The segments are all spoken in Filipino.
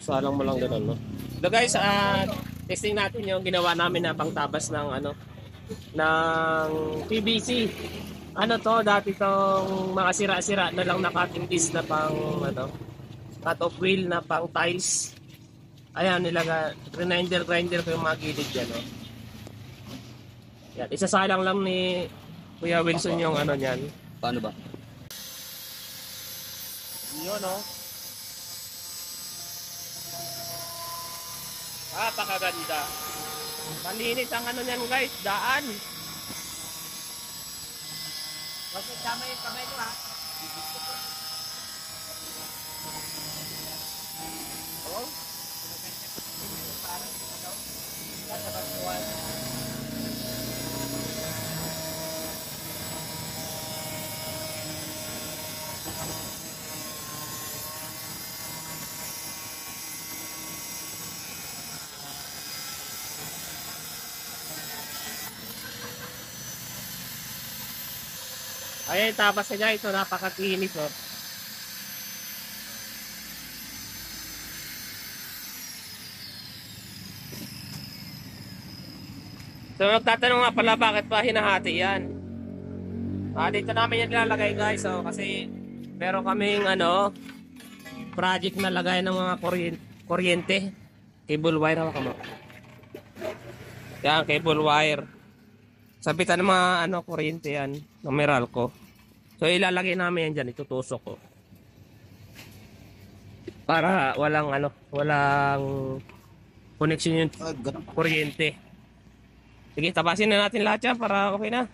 Salang mo lang ganun, no? So guys, testing natin yung ginawa namin na pangtabas ng ano, ng PVC. Ano to, dati tong mga sira-sira na lang na cutting disc na pang ano, cut off wheel na pang tiles. Ayan, grinder ko yung mga gilid dyan, no? Yan, isasalang lang ni Kuya Wilson yung ano niyan. Paano ba? Yun, no? Pakaganda. Malinis ang ano niyan, guys, daan. Huwag mo tama yung kamay ko, ha? Oo? Ayan, tapas niya, ito napakakinis, oh. So, nagtatanong nga pala bakit pa hinahati yan. Dito namin yan nilalagay, guys, oh, kasi meron kaming ano, project na lagay ng mga kuryente. Cable wire, hawak mo. Yan, cable wire. Sabitan ng mga ano, kuryente yan, ng Meralco. So, ilalagay namin yan dyan, itutusok ko. Para walang connection yung kuryente. Sige, tapasin na natin lahat yan para okay na.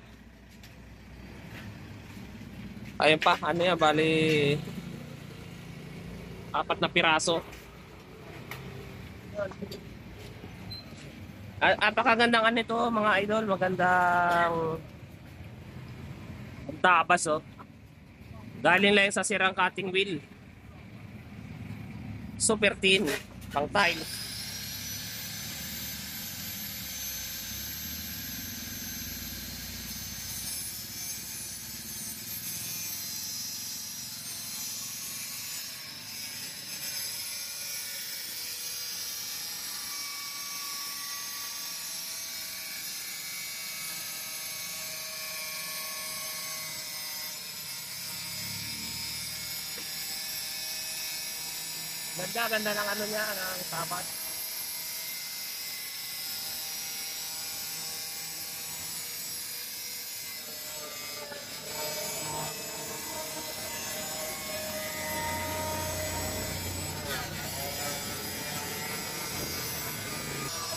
Ayun pa, ano yan, bali 4 na piraso. Apakagandang ano ito, mga idol, magandang tabas, oh. Galing lang sa sirang cutting wheel. Super thin, pang tile. Ganda ng ano niya, ng tapat.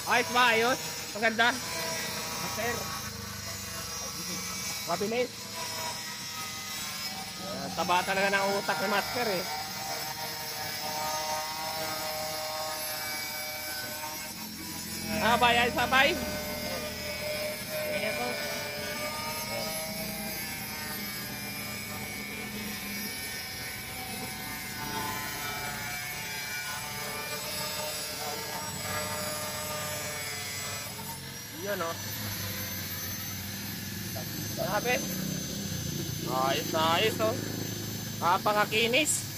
Ayos ba? Ayos? Maganda? Master? Mabilis? Taba talaga ng utak ni Master, eh. Sabay, ay sabay. Ito. Yan, oh. Sabi. Ayos na ayos, oh. Napakakinis.